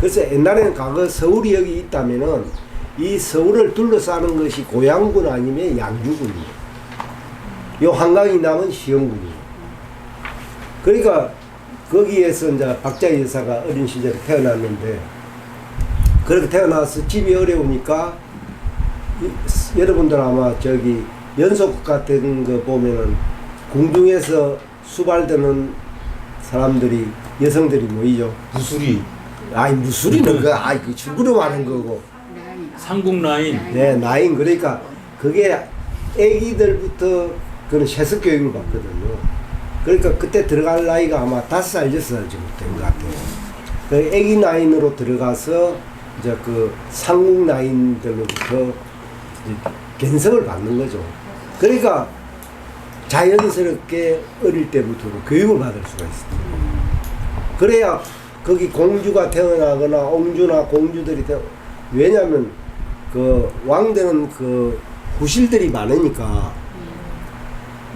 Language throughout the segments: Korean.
그래서 옛날에는 과거 서울이 여기 있다면은 이 서울을 둘러싸는 것이 고양군 아니면 양주군이에요. 요 한강이 남은 시흥군이에요. 그러니까 거기에서 이제 박자희 여사가 어린 시절에 태어났는데, 그렇게 태어나서 집이 어려우니까 여러분들 아마 저기 연속 같은 거 보면은 궁중에서 수발되는 사람들이, 여성들이 모이죠. 무술이. 아니 무술이는 그 줄구름 하는 거고. 상국 라인. 네, 나인. 그러니까 그게 애기들부터 그런 세습 교육을 받거든요. 그러니까 그때 들어갈 나이가 아마 5살, 6살 정도 된 것 같아요. 그 애기 나인으로 들어가서 이제 그 상국 나인들로부터 이제 견성을 받는 거죠. 그러니까 자연스럽게 어릴 때부터 교육을 받을 수가 있습니다. 그래야 거기 공주가 태어나거나 옹주나 공주들이 왜냐하면 그 왕들은 그 후실들이 많으니까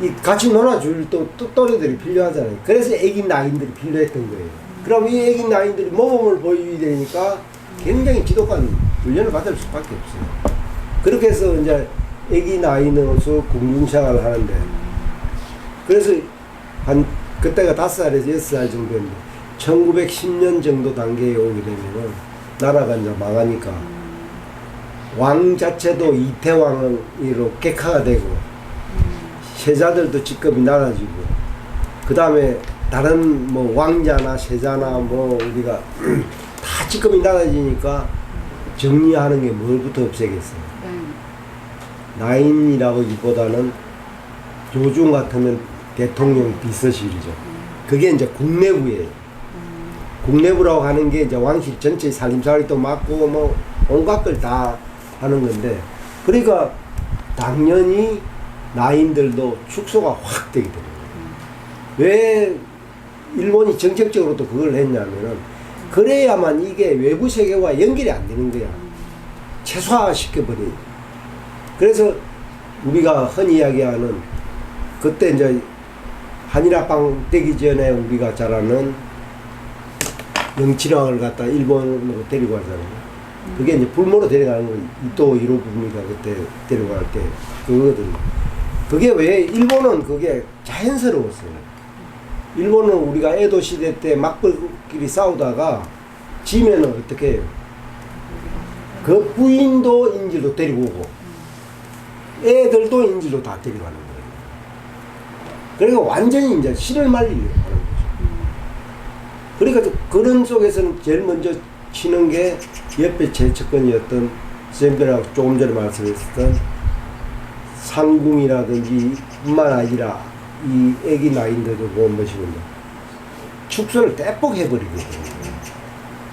이 같이 놀아줄 또 또래들이 필요하잖아요. 그래서 애기 나인들이 필요했던 거예요. 그럼 이 애기 나인들이 모범을 보여야 되니까 굉장히 지독한 훈련을 받을 수밖에 없어요. 그렇게 해서 이제 애기 나인으로서 궁중생활을 하는데, 그래서 한 그때가 5살에서 6살 정도인데 1910년 정도 단계에 오게 되면은 나라가 이제 망하니까 왕 자체도 이태왕으로 객하가 되고 세자들도 직급이 낮아지고, 그 다음에 다른 뭐 왕자나 세자나 뭐 우리가 다 직급이 낮아지니까 정리하는 게 뭘부터 없애겠어요. 나인이라고기보다는 요즘 같으면 대통령 비서실이죠. 그게 이제 국내부예요. 국내부라고 하는 게 이제 왕실 전체 살림살이도 맡고 뭐 온갖 걸 다 하는 건데, 그러니까 당연히 나인들도 축소가 확 되게 되는 거예요. 왜 일본이 정책적으로 또 그걸 했냐면은, 그래야만 이게 외부 세계와 연결이 안 되는 거야. 최소화시켜버려. 그래서 우리가 흔히 이야기하는, 그때 이제 한일합방 되기 전에 우리가 잘 아는 영칠왕을 갖다 일본으로 데리고 가잖아요. 그게 이제 불모로 데려가는 거, 이토 히로부미가 그때 데려갈 때 그거거든요. 그게 왜 일본은 그게 자연스러웠어요. 일본은 우리가 에도 시대 때 막벌끼리 싸우다가 지면은 어떻게 해요? 그 부인도 인질로 데리고 오고 애들도 인질로 다 데려가는 거예요. 그러니까 완전히 이제 실을 말리려고 하는 거죠. 그러니까 그런 속에서는 제일 먼저 치는 게 옆에 제척권이었던 쌤배라고 조금 전에 말씀했었던 상궁이라든지 뿐만 아니라 이 애기 나인들도 본 것이군요. 축소를 대폭 해버리거든요.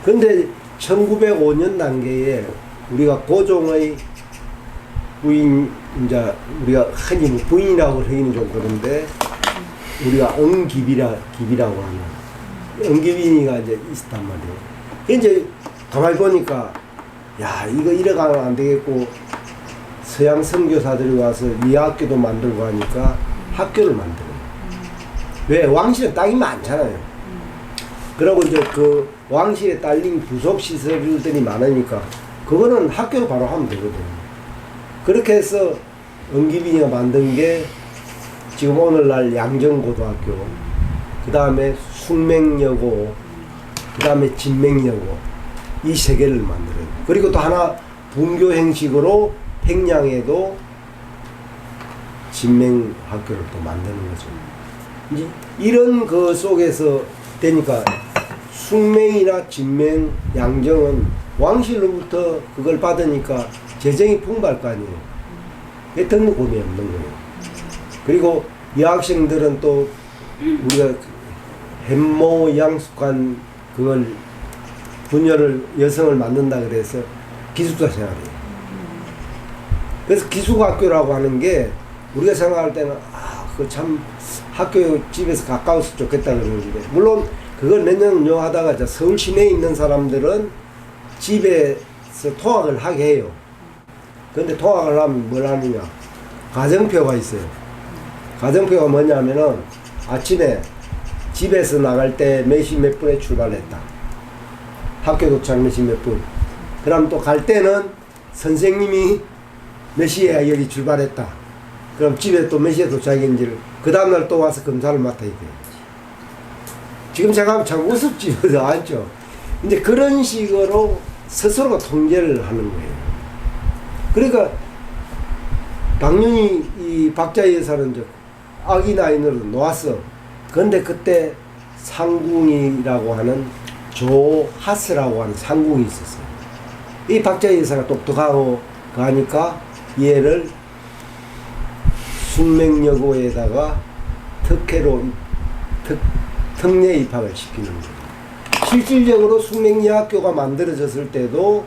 근데 1905년 단계에 우리가 고종의 부인, 이제 우리가 흔히 뭐 부인이라고 하기는 좀 그런데, 우리가 기비라고 하는 응기빈이가 이제 있었단 말이에요. 이제 가만히 보니까, 야, 이거 이래가면 안 되겠고, 서양 선교사들이 와서 미학교도 만들고 하니까 학교를 만들어요. 왜? 왕실은 땅이 많잖아요. 그리고 이제 그 왕실에 딸린 부속 시설들이 많으니까 그거는 학교로 바로 하면 되거든요. 그렇게 해서 응기빈이가 만든 게 지금 오늘날 양정고등학교, 그 다음에 숙맹여고, 그 다음에 진맹여고, 이 세 개를 만들어요. 그리고 또 하나 분교 형식으로 평양에도 진맹학교를 또 만드는 거죠. 이제 이런 그 속에서 되니까 숙맹이나 진맹, 양정은 왕실로부터 그걸 받으니까 재정이 풍부할 거 아니에요. 등록금이 없는 거예요. 그리고 여학생들은 또 우리가 햄모 양숙한 그걸 부녀를 여성을 만든다 그래서 기숙사 생활이에요. 그래서 기숙학교라고 하는 게 우리가 생각할 때는 그거 참 학교 집에서 가까워서 좋겠다 그러는데, 물론 그걸 몇 년 하다가 서울 시내에 있는 사람들은 집에서 통학을 하게 해요. 근데 통학을 하면 뭘 하느냐, 가정표가 있어요. 가정표가 뭐냐면은 아침에 집에서 나갈 때 몇 시 몇 분에 출발했다, 학교 도착 몇 시 몇 분. 그럼 또 갈 때는 선생님이 몇 시에 여기 출발했다. 그럼 집에 또 몇 시에 도착인지를 그 다음날 또 와서 검사를 맡아야 돼요. 지금 제가 하면 참 우습지도 않죠. 이제 그런 식으로 스스로가 통제를 하는 거예요. 그러니까 당연히 이 박자희 여사는 이제 아기 나이로 놓았어. 그런데 그때 상궁이라고 하는 조하스라고 하는 상궁이 있었어요. 이 박자희 여사가 똑똑하고 하니까 얘를 숙명여고에다가 특례 입학을 시키는 거예요. 실질적으로 숙명여학교가 만들어졌을 때도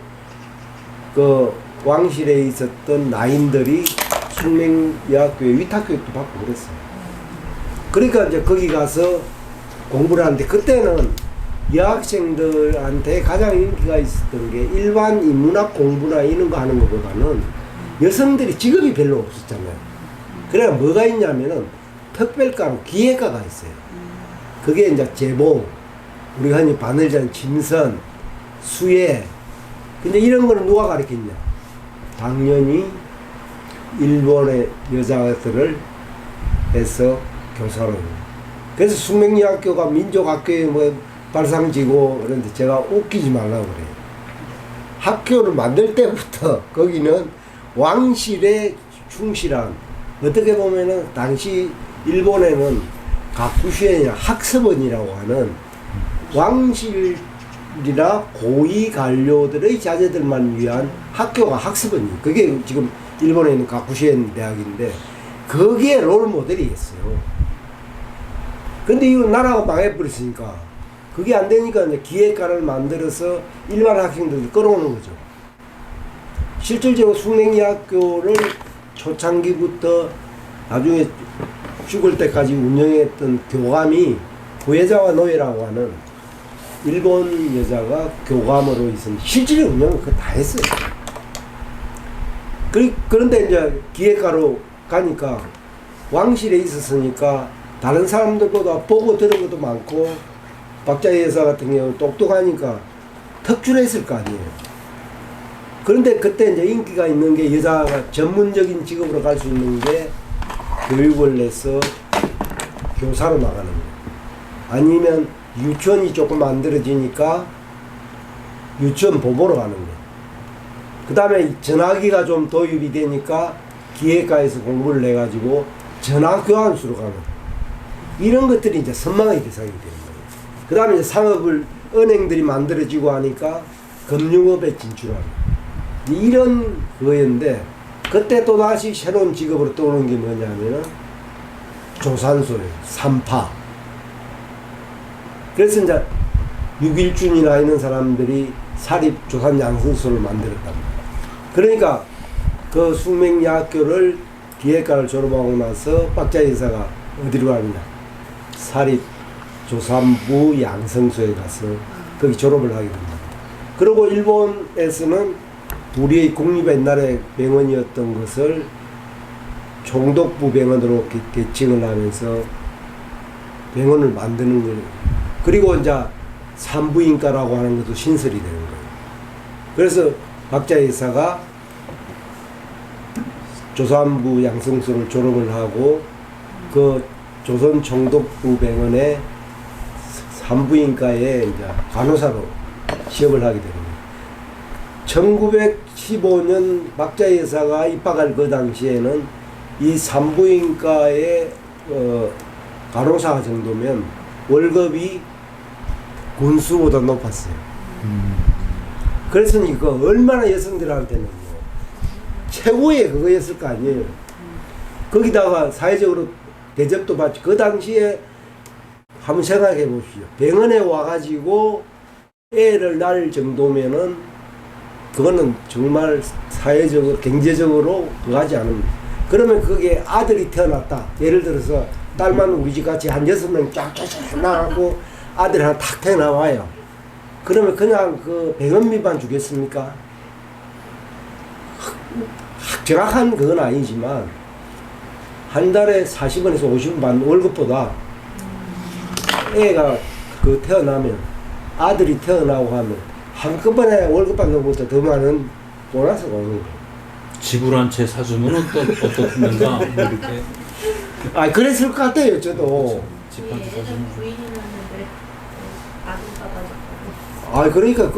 그 왕실에 있었던 나인들이 숙명여학교에 위탁교육도 받고 그랬어요. 그러니까 이제 거기 가서 공부를 하는데 그때는 여학생들한테 가장 인기가 있었던 게 일반 인문학 공부나 이런 거 하는 것보다는 여성들이 직업이 별로 없었잖아요. 그래야 뭐가 있냐면은 특별과로 기획과가 있어요. 그게 이제 제봉, 우리가 흔히 바늘잔, 침선, 수예. 근데 이런 거는 누가 가르쳤냐? 당연히 일본의 여자들을 해서 교사를. 그래서 숙명여학교가 민족학교에 뭐 발상지고 그런데 제가 웃기지 말라고 그래요. 학교를 만들 때부터 거기는 왕실에 충실한, 어떻게 보면은 당시 일본에는 가쿠슈엔이나 학습원이라고 하는 왕실이나 고위 관료들의 자제들만 위한 학교가 학습원이에요. 그게 지금 일본에 있는 가쿠슈엔 대학인데 거기에 롤 모델이었어요. 근데 이거 나라가 망해버렸으니까 그게 안 되니까 이제 기획과를 만들어서 일반 학생들을 끌어오는 거죠. 실질적으로 숙명여학교를 초창기부터 나중에 죽을 때까지 운영했던 교감이 부여자와 노예라고 하는 일본 여자가 교감으로 있었는데 실질의 운영은 그거 다 했어요. 그런데 이제 기획과로 가니까 왕실에 있었으니까 다른 사람들보다 보고 들은 것도 많고 박자희 여사 같은 경우는 똑똑하니까 특출했을 거 아니에요. 그런데 그때 이제 인기가 있는 게 여자가 전문적인 직업으로 갈 수 있는 게 교육을 내서 교사로 나가는 거예요. 아니면 유치원이 조금 만들어지니까 유치원 보보로 가는 거예요. 그 다음에 전화기가 좀 도입이 되니까 기획과에서 공부를 해가지고 전화교환수로 가는 거예요. 이런 것들이 이제 선망의 대상이 되는 거예요. 그 다음에 이제 상업을 은행들이 만들어지고 하니까 금융업에 진출하는 거예요. 이런 거였는데 그때 또 다시 새로운 직업으로 떠오르는 게 뭐냐면은 조산소예요. 산파. 그래서 이제 6일준이나 있는 사람들이 사립 조산 양성소를 만들었답니다. 그러니까 그 숙명여학교를 기획과를 졸업하고 나서 박자희 여사가 어디로 가느냐? 사립 조산부 양성소에 가서 거기 졸업을 하게 됩니다. 그리고 일본에서는 우리의 국립의 옛날에 병원이었던 것을 총독부 병원으로 개칭을 하면서 병원을 만드는 거예요. 그리고 이제 산부인과라고 하는 것도 신설이 되는 거예요. 그래서 박자희 여사가 조산부 양성소를 졸업을 하고 그 조선 총독부 병원의 산부인과에 이제 간호사로 시험을 하게 되는 거예요. 1915년 박자희 여사가 입학할 그 당시에는 이 산부인과의 간호사 정도면 월급이 군수보다 높았어요. 그래서 이거 얼마나 여성들한테는 최고의 그거였을 거 아니에요. 거기다가 사회적으로 대접도 받지. 그 당시에 한번 생각해 보십시오. 병원에 와가지고 애를 낳을 정도면은 그거는 정말 사회적으로 경제적으로 그하지 않습니다. 그러면 그게 아들이 태어났다. 예를 들어서 딸만 우리 집 같이 한 6명 쫙쫙쫙 나가고 아들 하나 탁 태어나와요. 그러면 그냥 그 병원비만 주겠습니까? 정확한 그건 아니지만 한 달에 40원에서 50원 받는 월급보다 애가 그 태어나면 아들이 태어나고 하면 한꺼번에 월급 받는 것보다 더 많은 보너스가 오는 거예요. 집을 한 채 사주면 어떻겠는가? 뭐 이렇게 아, 그랬을 것 같아요, 저도. 집 한 채 예전 사주면. 부인이었는데 아들 받아줬거든. 아, 그러니까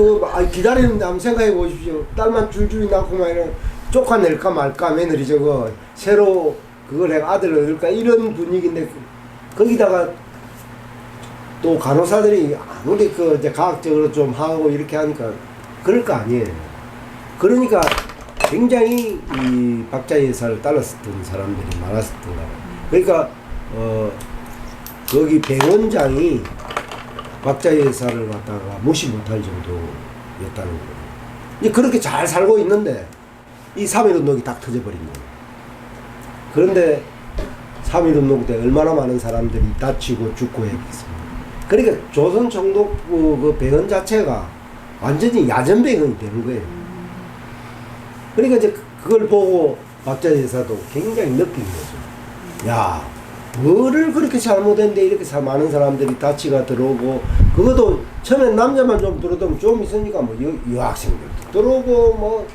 기다리는데 한번 생각해 보십시오. 딸만 줄줄이 낳고 막 이런 쫓아낼까 말까 며느리 저거 새로 그걸 해가 아들을 얻을까 이런 분위기인데 거기다가 또 간호사들이 아무리 이제 과학적으로 좀 하고 이렇게 하니까 그럴 거 아니에요. 그러니까 굉장히 이 박자 예사를 따랐었던 사람들이 많았었던 거예요. 그러니까 거기 병원장이 박자 예사를 갖다가 무시 못할 정도였다는 거예요. 이제 그렇게 잘 살고 있는데 이 3.1운동이 딱 터져버린 거예요. 그런데 3.1운동 때 얼마나 많은 사람들이 다치고 죽고 했겠습니까? 그러니까 조선총독부 그 병원 자체가 완전히 야전병원이 되는 거예요. 그러니까 이제 그걸 보고 박자 예사도 굉장히 느낀 거죠. 야, 뭐를 그렇게 잘못했는데 이렇게 많은 사람들이 다치가 들어오고, 그것도 처음엔 남자만 좀 들어오면 좀 있으니까 뭐 여학생들도 들어오고 뭐,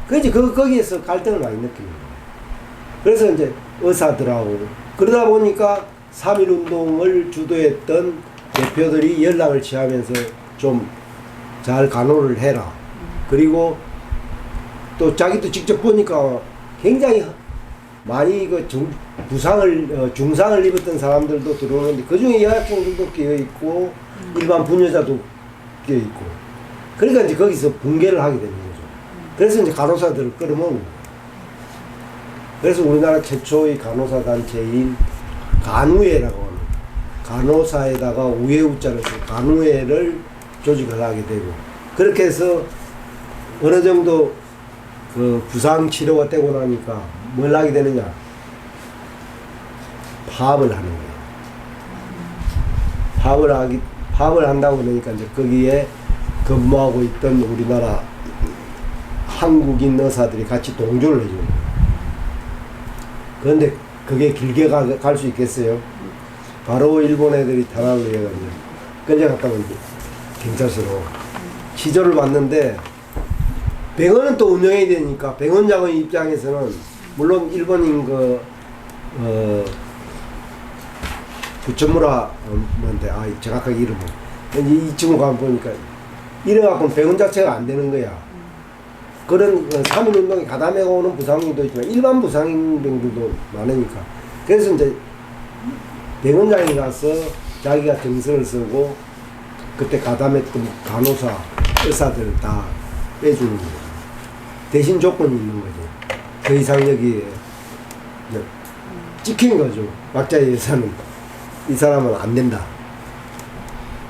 그지 거기에서 갈등을 많이 느낍니다. 그래서 이제 의사들하고 그러다 보니까 3.1운동을 주도했던 대표들이 연락을 취하면서 좀 잘 간호를 해라. 그리고 또 자기도 직접 보니까 굉장히 많이 중상을 입었던 사람들도 들어오는데 그 중에 여학생들도 끼어 있고 일반 부녀자도 끼어 있고, 그러니까 이제 거기서 붕괴를 하게 되는 거죠. 그래서 이제 간호사들을 끌어모으는 거예요. 그래서 우리나라 최초의 간호사 단체인 간우회라고 하는, 간호사에다가 우회우자를 써 간우회를 조직을 하게 되고, 그렇게 해서 어느 정도 그 부상 치료가 되고 나니까 뭘 하게 되느냐, 파업을 하는 거예요. 파업을 한다고 그러니까 이제 거기에 근무하고 있던 우리나라 한국인 의사들이 같이 동조를 해주는 거예요. 그런데 그게 길게 갈 수 있겠어요? 바로 일본 애들이 탄압을 해가지고 끌려갔다고 이제 경찰서로 치조를 받는데, 병원은 또 운영해야 되니까 병원장의 입장에서는 물론 일본인 부처무라 뭔데 정확하게 이름은 이 친구 가면 보니까 이래갖고는 병원 자체가 안 되는 거야. 그런 3.1운동에 가담해가 오는 부상도 있지만 일반 부상병들도 많으니까, 그래서 이제 병원장이 가서 자기가 정서를 쓰고 그때 가담했던 간호사 의사들 다 빼주는 거예요. 대신 조건이 있는 거죠. 더 이상 여기 찍힌 거죠. 박자의 의사는 이 사람은 안 된다.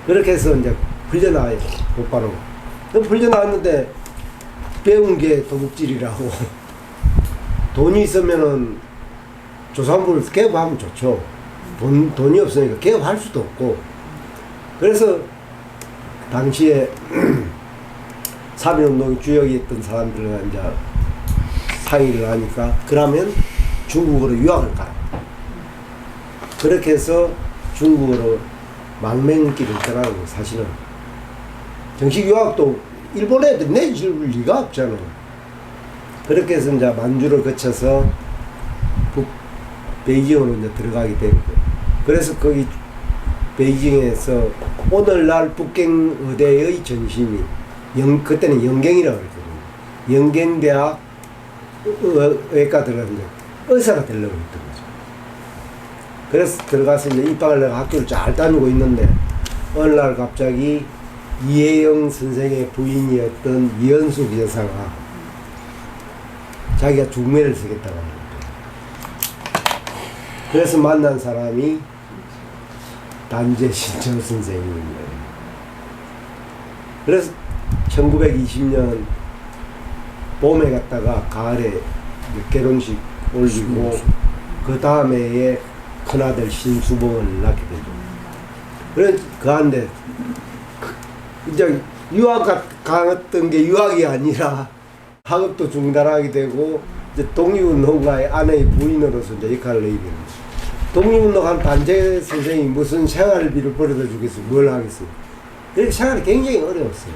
그렇게 해서 이제 풀려나와요. 곧바로. 풀려나왔는데 배운 게 도둑질이라고. 돈이 있으면은 조산부를 개업하면 좋죠. 돈이 없으니까 개업할 수도 없고. 그래서 당시에 3.1운동이 주역이었던 사람들과 이제 상의를 하니까, 그러면 중국으로 유학을 가라. 그렇게 해서 중국으로 망명길을 떠나는 거예요. 사실은 정식 유학도 일본 애들 내줄 리가 없잖아요. 그렇게 해서 이제 만주를 거쳐서 베이징으로 이제 들어가게 된 거예요. 그래서 거기 베이징에서 오늘날 북경의대의 전신이 그때는 영경이라고 그랬거든요. 영경대학 의과 들어갔는데 의사가 되려고 했던 거죠. 그래서 들어가서 이제 입학을 내가 학교를 잘 다니고 있는데, 어느 날 갑자기 이혜영 선생의 부인이었던 이현숙 여사가 자기가 중매를 쓰겠다고 하는 거예요. 그래서 만난 사람이 단재신철 선생님이에요. 그래서 1920년 봄에 갔다가 가을에 결혼식 올리고 그 다음 해에 큰아들 신수봉을 낳게 되죠. 그래서 그한데 이제 유학 갔던 게 유학이 아니라 학업도 중단하게 되고, 이제 독립운동가의 아내의 부인으로서 이제 역할을 하게 되는 거죠. 독립운동한 단재 선생이 무슨 생활비를 벌어다 주겠어요? 뭘 하겠어요? 그래서 생활이 굉장히 어려웠어요.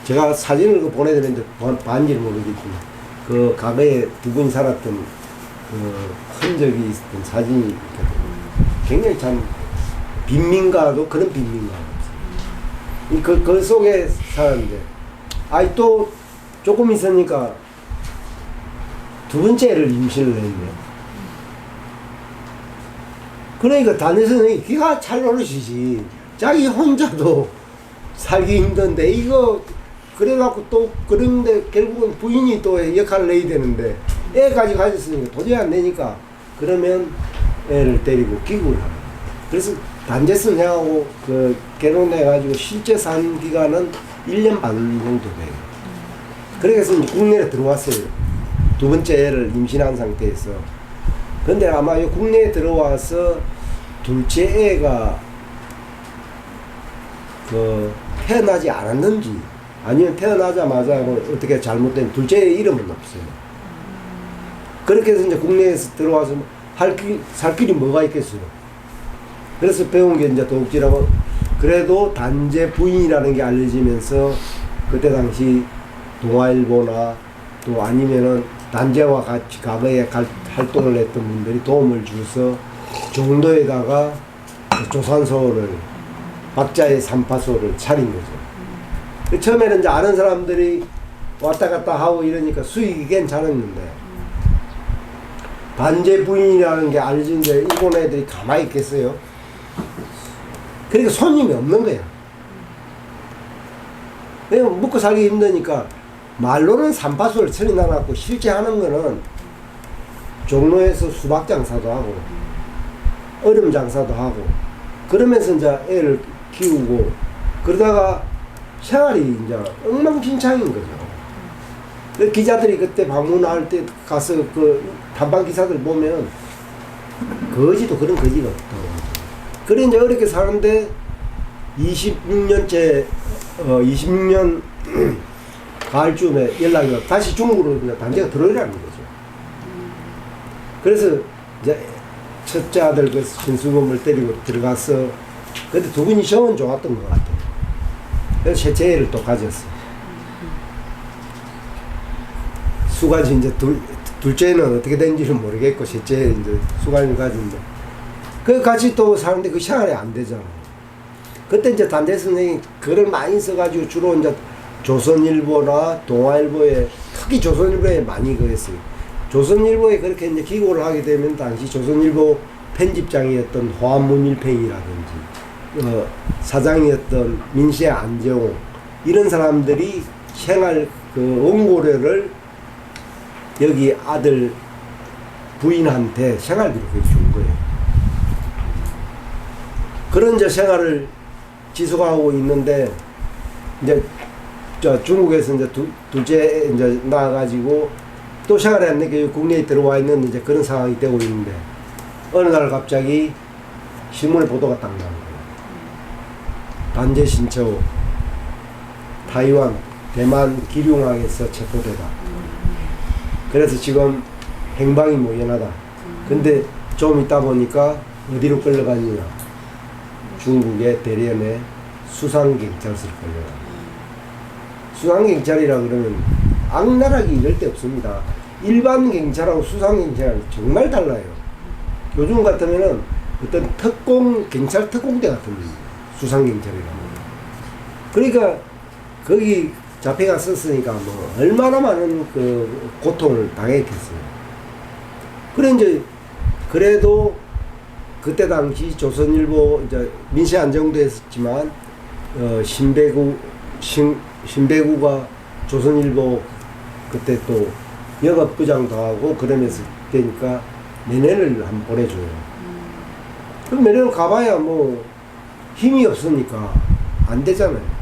제가 사진을 그 보내드렸는데 봤는지는 모르겠지만 그 과거에 두 분이 살았던 그 흔적이 있었던 사진이 있거든요. 굉장히 참 빈민가도 그런 빈민가가 없어요. 그 속에 살았는데 아이 또 조금 있으니까 두 번째 애를 임신을 했네요. 그러니까 담임 선생님이 기가 찰 노릇이지. 자기 혼자도 살기 힘든데 이거 그래갖고 또 그런데 결국은 부인이 또 역할을 내야 되는데 애까지 가졌으니까 도저히 안 되니까 그러면 애를 데리고 기구를 하고 그래서 단체 선생하고 그 결혼해가지고 실제 산 기간은 1년 반 정도 돼요. 그래서 이제 국내에 들어왔어요. 두 번째 애를 임신한 상태에서. 근데 아마 국내에 들어와서 둘째 애가 그 태어나지 않았는지 아니면 태어나자마자 뭐 어떻게 잘못된 둘째 애 이름은 없어요. 그렇게 해서 이제 국내에서 들어와서 살 길이 뭐가 있겠어요. 그래서 배운 게 이제 도둑질하고 그래도 단재 부인이라는 게 알려지면서 그때 당시 동아일보나 또 아니면은 단재와 같이 과거에 활동을 했던 분들이 도움을 주서 종도에다가 조산소를 박자의 삼파소를 차린 거죠. 처음에는 이제 아는 사람들이 왔다 갔다 하고 이러니까 수익이 괜찮았는데 단재 부인이라는 게 알려진데 일본 애들이 가만히 있겠어요? 그러니까 손님이 없는 거야. 왜냐면 먹고 살기 힘드니까 말로는 삼파수를 처리해놨고 실제 하는 거는 종로에서 수박 장사도 하고 얼음 장사도 하고 그러면서 이제 애를 키우고 그러다가 생활이 이제 엉망진창인 거죠. 그 기자들이 그때 방문할 때 가서 그 단방 기사들 보면 거지도 그런 거지가 없다고. 그래 이제 어렵게 사는데 26년째 26년 가을쯤에 연락이 와 다시 중국으로 이제 단체가 들어오라는 거죠. 그래서 이제 첫째 아들 그 신수범을 데리고 들어가서 그때 두 분이 정은 좋았던 것 같아요. 그래서 셋째 애를 또 가졌어요. 수가지 이제 둘째는 어떻게 된지는 모르겠고 셋째 이제 수가를 가진데 그 같이 또 사는데 그 생활이 안 되잖아요. 그때 이제 단재 선생님이 글을 많이 써가지고 주로 이제 조선일보나 동아일보에 특히 조선일보에 많이 그랬어요. 조선일보에 그렇게 이제 기고를 하게 되면 당시 조선일보 편집장이었던 화문일팽이라든지 사장이었던 민시의 안재홍 이런 사람들이 생활 그 원고료를 여기 아들 부인한테 생활비로 준 거예요. 그런 이제 생활을 지속하고 있는데 이제 저 중국에서 이제 둘째 이제 나와가지고 또 생활이 안 되게 국내에 들어와 있는 이제 그런 상황이 되고 있는데 어느 날 갑자기 신문에 보도가 딱 나온 거예요. 단재 신처 타이완 대만 기륭항에서 체포되다. 그래서 지금 행방이 모연하다. 근데 좀 있다 보니까 어디로 끌려갔느냐. 중국의 대련에 수상경찰서를 끌려갑니다. 수상경찰이라 그러면 악랄하기 이럴 데 없습니다. 일반 경찰하고 수상경찰은 정말 달라요. 요즘 같으면은 어떤 경찰 특공대 같은 수상경찰이라고. 그러니까 거기 잡혀갔었으니까 뭐 얼마나 많은 그 고통을 당했겠어요. 그래 이제 그래도 그때 당시 조선일보 이제 민시 안정도 했었지만 신배구가 조선일보 그때 또 영업부장도 하고 그러면서 되니까 면회를 한번 보내줘요. 그럼 면회를 가봐야 뭐 힘이 없으니까 안 되잖아요.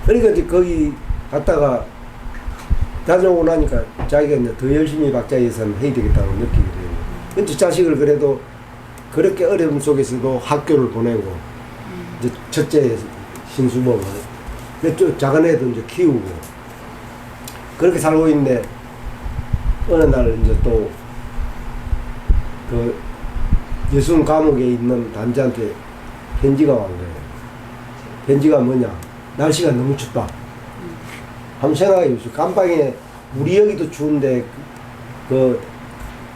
그러니까 이제 거기 갔다가 다녀오고 나니까 자기가 이제 더 열심히 박자 예산을 해야 되겠다고 느끼게 돼요. 근데 자식을 그래도 그렇게 어려움 속에서도 학교를 보내고 이제 첫째 신수범을 작은 애도 이제 키우고 그렇게 살고 있는데 어느 날 이제 또 그 예순 감옥에 있는 단지한테 편지가 온 거예요. 편지가 뭐냐? 날씨가 너무 춥다. 한번 생각해 보세요. 깜방에 우리 여기도 추운데 그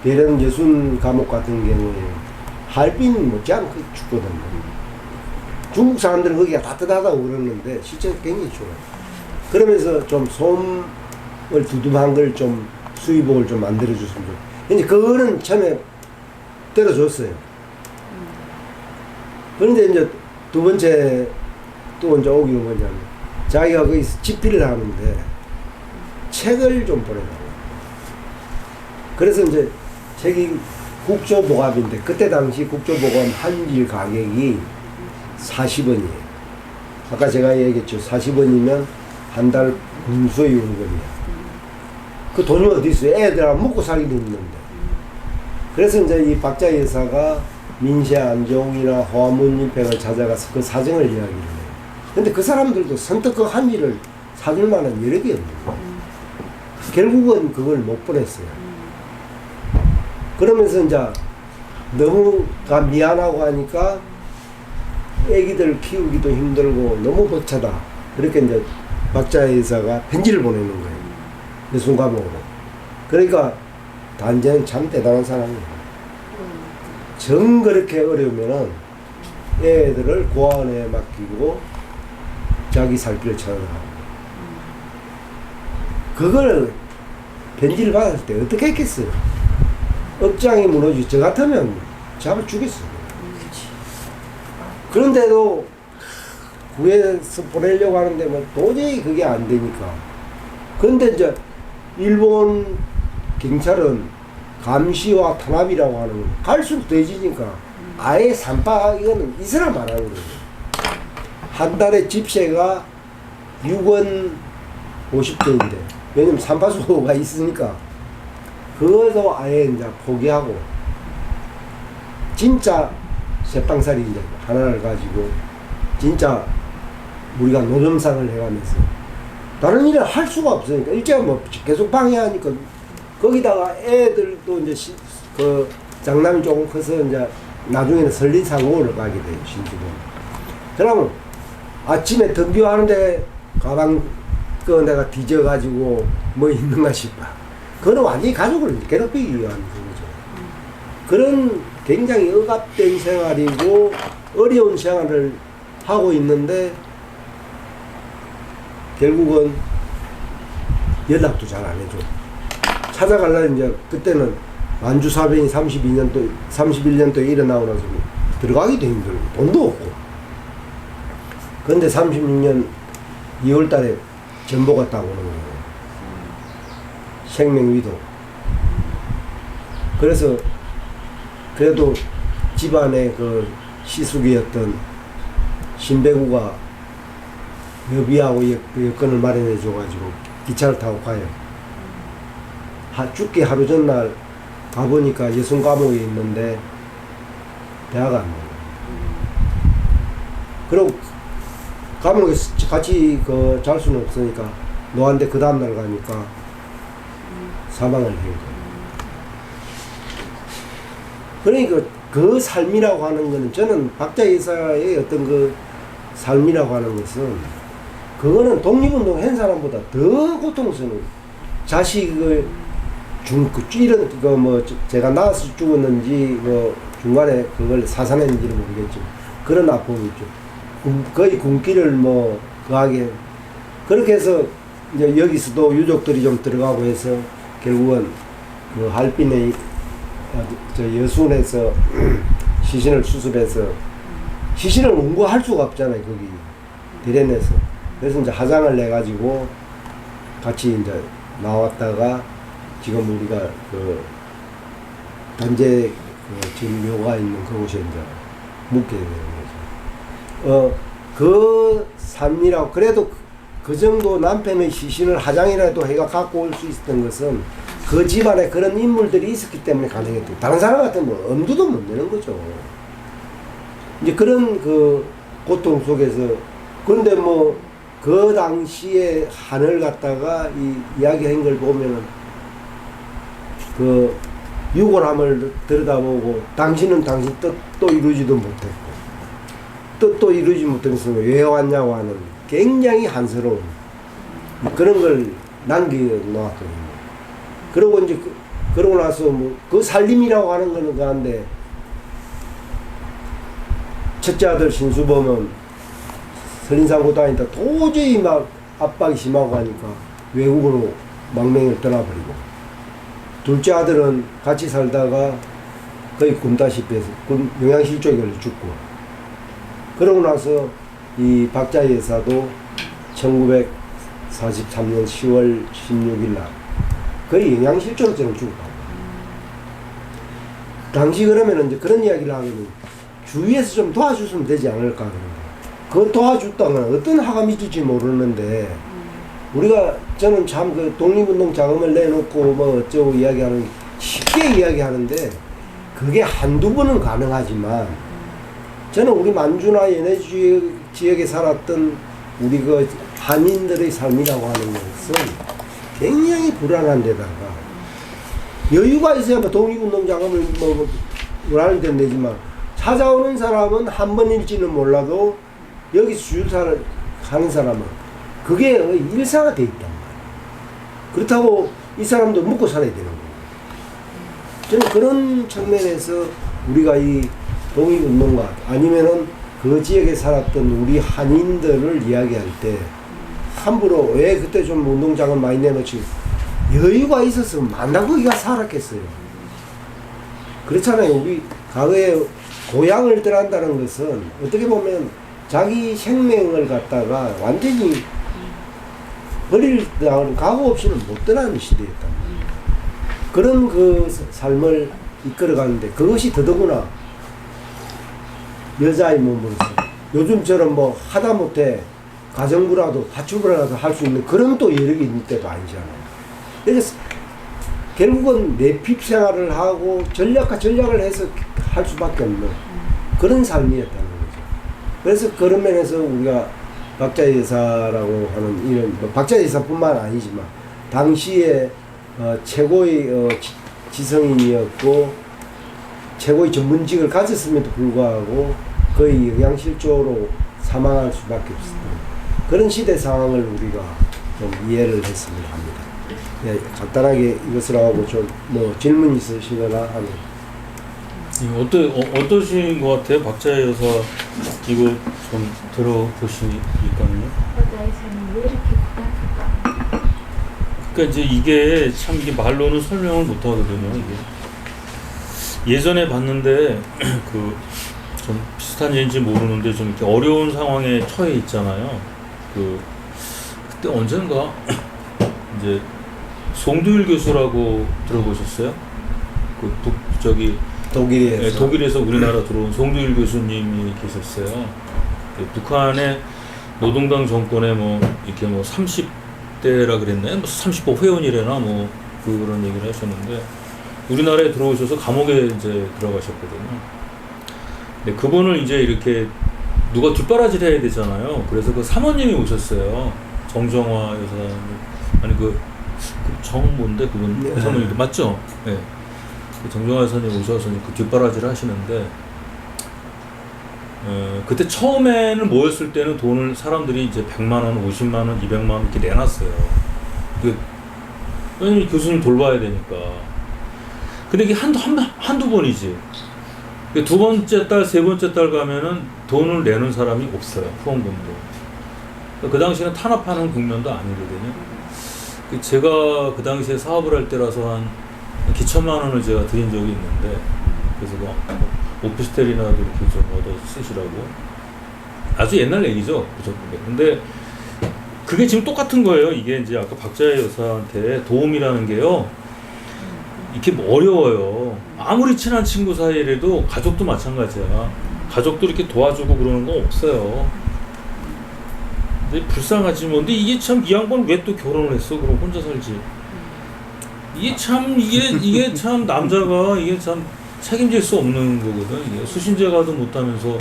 대련 예순 감옥 같은 경우에 할빈 못지않게 춥거든요. 중국 사람들은 거기가 따뜻하다고 그러는데 실제 굉장히 추워요. 그러면서 좀 솜을 두툼한 걸 좀 수의복을 좀 만들어줬으면 좋겠어요. 이제 그거는 처음에 때려줬어요. 그런데 이제 두 번째 또 이제 오기는 뭐냐면 자기가 거기서 집필을 하는데 책을 좀 보내달라고. 그래서 이제 책이 국조복합인데 그때 당시 국조복합 한 질 가격이 40원이에요. 아까 제가 얘기했죠. 40원이면 한 달 분수의 요금이야. 그 돈이 어디 있어요? 애들하고 먹고 살기도 힘든데. 그래서 이제 이 박자 여사가 민세 안종이나 화문인팽을 찾아가서 그 사정을 이야기를 해요. 근데 그 사람들도 선뜻 그 한지를 사줄 만한 여력이 없는 거예요. 결국은 그걸 못 보냈어요. 그러면서 이제 너무가 미안하고 하니까 애기들 키우기도 힘들고 너무 벅차다. 그렇게 이제 박자 여사가 편지를 보내는 거예요. 예순감옥으로. 그러니까 단재는 참 대단한 사람이에요. 정 그렇게 어려우면은 애들을 고아원에 맡기고 자기 살 길을 찾아가고. 그걸 편지를 받을 때 어떻게 했겠어요? 억장이 무너지고 저 같으면 잡아 죽였어요. 그런데도 구해서 보내려고 하는데 뭐 도저히 그게 안 되니까. 그런데 이제 일본 경찰은 감시와 탄압이라고 하는 건 갈수록 더해지니까 아예 산파 이거는 있으라 말하는 거예요. 한 달에 집세가 6원 50대인데 왜냐면 산파수가 있으니까 그것도 아예 이제 포기하고 진짜 새빵살이 이제 하나를 가지고 진짜 우리가 노점상을 해가면서 다른 일을 할 수가 없으니까 일제가 뭐 계속 방해하니까 거기다가 애들도 이제 그 장남이 조금 커서 이제 나중에는 설리사고를 가게 돼요. 신주고. 그러면 아침에 등교하는데 가방 그 내가 뒤져가지고 뭐 있는가 싶다. 그거는 완전히 가족을 괴롭히기 위한 거죠. 그런 굉장히 억압된 생활이고 어려운 생활을 하고 있는데 결국은 연락도 잘 안 해줘. 찾아가려면 이제 그때는 만주사변이 31년도에 일어나고 나서 들어가기도 힘들고 돈도 없고. 그런데 36년 2월 달에 전보가 딱 오는 거예요. 생명위도. 그래서 그래도 집안에 그 시숙이었던 신배구가 여비하고 여건을 마련해 줘가지고 기차를 타고 가요. 죽기 하루 전날 가보니까 예순감옥에 있는데 대화가 안 나요. 그리고 감옥에서 같이 그 잘 수는 없으니까 노한데 그 다음날 가니까 사망을 한 거예요. 그러니까 그 삶이라고 하는 거는 저는 박자 여사의 어떤 그 삶이라고 하는 것은 그거는 독립운동 한 사람보다 더 고통스러운 자식을 이런 뭐 제가 낳아서 죽었는지 뭐 중간에 그걸 사산했는지는 모르겠지만 그런 아픔이 있죠. 거의 굶기를 뭐 거하게 그렇게 해서 이제 여기서도 유족들이 좀 들어가고 해서 결국은 그 할빈의 저 여순에서 시신을 수습해서 시신을 운구할 수가 없잖아요. 거기 대련에서. 그래서 이제 하장을 내 가지고 같이 이제 나왔다가 지금 우리가 그 단재 그 지금 묘가 있는 그곳에 이제 묵게 되는 거죠. 그 삶이라고 그래도 그 정도 남편의 시신을 하장이라도 해가 갖고 올 수 있었던 것은 그 집안에 그런 인물들이 있었기 때문에 가능했대요. 다른 사람 같으면 뭐 엄두도 못 내는 거죠. 이제 그런 그 고통 속에서 근데 뭐 그 당시에 한을 갖다가 이야기한 걸 보면은 그 유골함을 들여다보고 당신은 당신 뜻도 이루지도 못했고 뜻도 이루지 못하면서 왜 왔냐고 하는 굉장히 한스러운 그런 걸 남겨놓았거든요. 그러고 이제 그러고 나서 뭐 그 살림이라고 하는 거는 그한데 첫째 아들 신수범은 선인사고 다니다 도저히 막 압박이 심하고 하니까 외국으로 망명을 떠나버리고, 둘째 아들은 같이 살다가 거의 굶다시피 해서 영양실조에 걸려 죽고, 그러고 나서 이 박자 여사도 1943년 10월 16일 날 거의 영양실조로 저는 죽었고, 당시 그러면 이제 그런 이야기를 하면 주위에서 좀 도와줬으면 되지 않을까 그러는데, 그 도와줬다면 어떤 하가 미칠지 모르는데, 우리가 저는 참 그 독립운동 자금을 내놓고 뭐 어쩌고 이야기하는, 쉽게 이야기하는데 그게 한두 번은 가능하지만, 저는 우리 만주나 연해 지역에 살았던 우리 그 한인들의 삶이라고 하는 것은 굉장히 불안한 데다가 여유가 있어야 뭐 독립운동 자금을 뭐 원하는 데는 내지만, 찾아오는 사람은 한 번일지는 몰라도 여기서 주유사를 하는 사람은 그게 일상화 돼 있단 말이에요. 그렇다고 이 사람도 먹고 살아야 되는 거예요. 저는 그런 측면에서 우리가 이 독립운동가 아니면은 그 지역에 살았던 우리 한인들을 이야기할 때 함부로 왜 그때 좀 운동장을 많이 내놓지, 여유가 있었으면 만나고 거기가 살았겠어요. 그렇잖아요. 우리 과거에 고향을 떠난다는 것은 어떻게 보면 자기 생명을 갖다가 완전히 버릴 각오 없이는 못 떠나는 시대였단 말이에요. 그런 그 삶을 이끌어가는데, 그것이 더더구나 여자의 몸으로서 요즘처럼 뭐 하다못해 가정부라도 가축부라도 할 수 있는 그런 또 여력이 있는 때도 아니잖아요. 그래서 결국은 내핍 생활을 하고 전략과 전략을 해서 할 수밖에 없는 그런 삶이었다는 거죠. 그래서 그런 면에서 우리가 박자 여사라고 하는 이런, 박자 여사뿐만 아니지만 당시에 최고의 지성인이었고 최고의 전문직을 가졌음에도 불구하고 거의 영양실조로 사망할 수밖에 없었던 그런 시대 상황을 우리가 좀 이해를 했으면 합니다. 네, 간단하게 이것을 하고 좀 뭐 질문 있으시거나 하면. 어떠신 것 같아요? 박자 여사 이거 좀 들어보시니까요. 여자에서는 왜 이렇게 고달플까? 그러니까 이제 이게 참 이게 말로는 설명을 못 하거든요. 이게 예전에 봤는데 그 좀 비슷한 예인지 모르는데 좀 이렇게 어려운 상황에 처해 있잖아요. 그때 언젠가 이제 송두일 교수라고 들어보셨어요? 독일에서 우리나라 들어온 송두일 교수님이 계셨어요. 북한의 노동당 정권에 뭐 이렇게 뭐 30대라 그랬나요? 뭐 30호 회원이래나 뭐 그런 얘기를 하셨는데, 우리나라에 들어오셔서 감옥에 이제 들어가셨거든요. 근데 그분을 이제 이렇게 누가 뒷바라지를 해야 되잖아요. 그래서 그 사모님이 오셨어요. 정정화 여사님, 아니 그 정뭔데 그분 그 사모님 맞죠? 네. 그 정정화 여사님 오셔서 그 뒷바라지를 하시는데, 그때 처음에는 모였을 때는 돈을 사람들이 이제 100만 원, 50만 원, 200만 원 이렇게 내놨어요. 왜냐면 교수님 돌봐야 되니까. 근데 이게 한두 번이지. 두 번째 달, 세 번째 달 가면은 돈을 내는 사람이 없어요. 후원금도. 그 당시에는 탄압하는 국면도 아니거든요. 제가 그 당시에 사업을 할 때라서 한 기천만 원을 제가 드린 적이 있는데, 그래서 뭐 오피스텔이나도 이렇게 좀 얻어 쓰시라고. 아주 옛날 얘기죠. 근데 그게 지금 똑같은 거예요. 이게 이제 아까 박자혜 여사한테 도움이라는 게요, 이렇게 어려워요. 아무리 친한 친구 사이라도 가족도 마찬가지야. 가족도 이렇게 도와주고 그러는 거 없어요. 근데 불쌍하지 뭐. 근데 이게 참, 이 양반 왜 또 결혼을 했어? 그럼 혼자 살지. 이게 참 남자가 이게 참 책임질 수 없는 거거든. 이게 수신제 가도 못하면서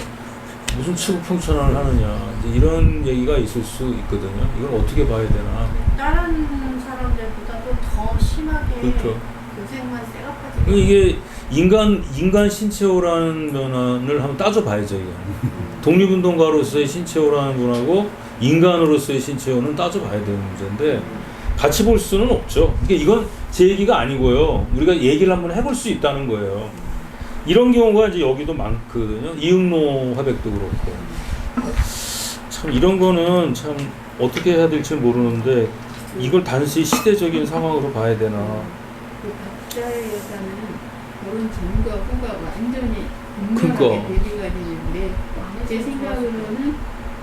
무슨 치국평천을 하느냐, 이제 이런 얘기가 있을 수 있거든요. 이걸 어떻게 봐야 되나. 다른 사람들보다도 더 심하게 그렇죠. 고생만 쎄가 빠지고. 이게 인간 신체호라는 면을 한번 따져봐야죠. 이게 독립운동가로서의 신체호라는 분하고 인간으로서의 신체혼은 따져봐야 되는 문제인데 같이 볼 수는 없죠. 그러니까 이건 제 얘기가 아니고요. 우리가 얘기를 한번 해볼 수 있다는 거예요. 이런 경우가 이제 여기도 많거든요. 이응로 화백도 그렇고. 참 이런 거는 참 어떻게 해야 될지 모르는데 이걸 단지 시대적인 상황으로 봐야 되나. 그 각자의 여사는 결혼 전과 후가 완전히 그러니까. 분명하게 대비가 되는데 제 생각으로는